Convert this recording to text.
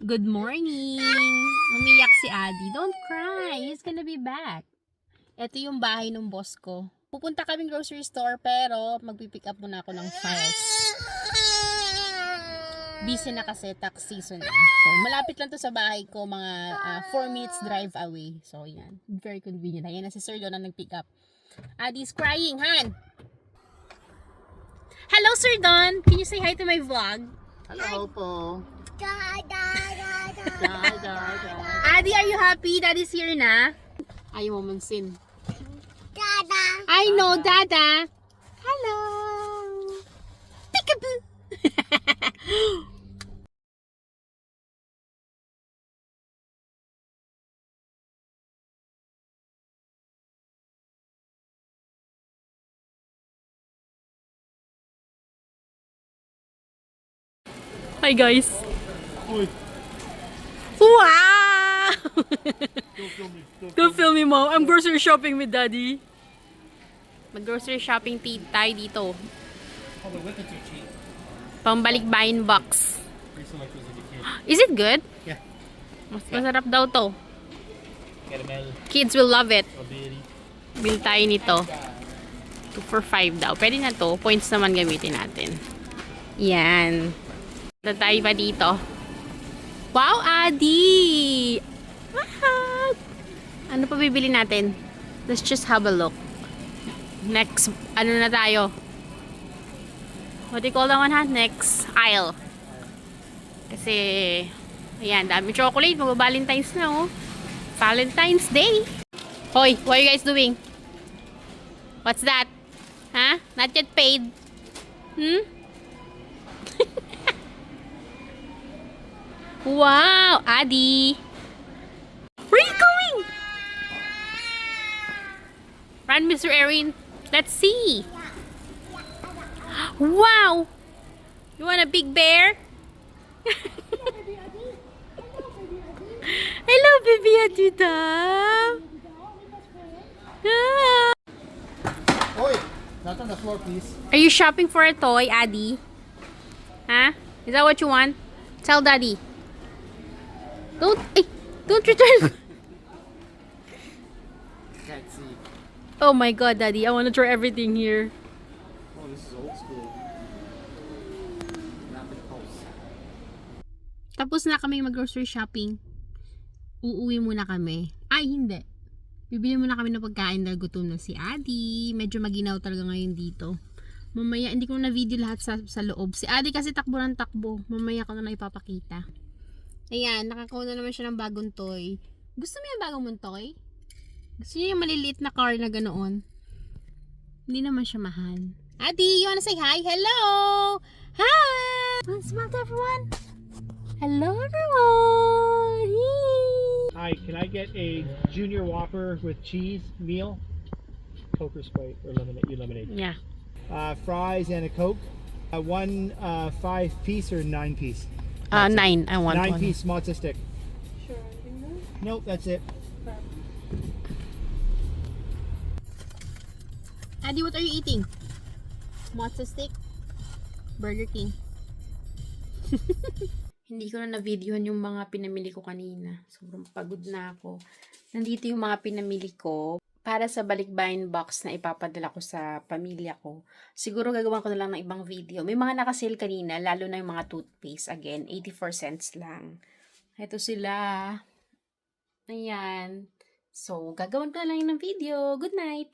Good morning! Umiyak si Adi. Don't cry. He's gonna be back. Ito yung bahay ng boss ko. Pupunta kaming grocery store pero magpipick up muna ako ng files. Busy na kasi tax season na. So, malapit lang to sa bahay ko. Mga 4 minutes drive away. So, yan. Very convenient. Ayan na si Sir Don na nag-pick up. Adi's crying, Han! Hello, Sir Don! Can you say hi to my vlog? Hello po. Adi, are you happy? Daddy's here na. Ayaw mo mansin. Dada. I know, Dada. Hello. Peekaboo. Hi guys. Oi, Wow! don't film me. Don't film me, Mom. I'm grocery shopping with Daddy. Mag-grocery shopping tayo dito. Oh, the whippets are cheap. Pambalikbayin box. I used to like those as a kid. Is it good? Yeah. Masarap daw to. Caramel, Kids will love it. strawberry. Bill tayo nito. 2 for 5 daw. Pwede na to. Points naman gamitin natin. Yan. Tayo pa dito. Wow, Adi! Wow! Ano pa bibili natin? Let's just have a look. Next, ano na tayo? What do you call that one, ha? Next aisle. Kasi, ayan, dami chocolate. Mag-Valentine's na, oh. Valentine's Day. Hoy, what are you guys doing? What's that? Huh? Not yet paid. Wow, Adi. Where are you going? Run, Mr. Erin. Let's see. Wow. You want a big bear? Hello, baby Adita. Ah. Oi, not on the floor, please. Are you shopping for a toy, Adi? Huh? Is that what you want? Tell Daddy. Don't return. Can't see. Oh my God, Daddy. I want to throw everything here. Oh, this is old school. Rapid pulse. Tapos na kami mag-grocery shopping. Uuwi muna kami. Ay, hindi. Bibili muna kami ng pagkain dahil gutom na si Adi. Medyo maginaw talaga ngayon dito. Mamaya, hindi ko na video lahat sa loob. Si Adi kasi takbo ng takbo. Mamaya ko na ipapakita. Ayan, nakakuha na naman siya ng bagong toy. Gusto mo yung bagong mong toy? Gusto niya yung maliliit na car na ganoon? Hindi naman siya mahal. Adi, you wanna say hi? Hello! Hi! Wanna smile to everyone? Hello, everyone! Hey! Hi, can I get a junior Whopper with cheese meal? Coke or Sprite or lemonade? You lemonade. Yeah. Fries and a Coke. One 5-piece or 9-piece? 9. I want 9-piece matzo stick. Sure, Nope, that's it. Adi, what are you eating? Matzo stick? Burger King. Hindi ko na na-videohan yung mga pinamili ko kanina. Sobrang pagod na ako. Nandito yung mga pinamili ko para sa balikbayan box na ipapadala ko sa pamilya ko. Siguro gagawin ko na lang ng ibang video. May mga nakasale kanina, lalo na yung mga toothpaste. Again, 84 cents lang. Ito sila. Ayan. So, gagawin ko na lang ng video. Good night!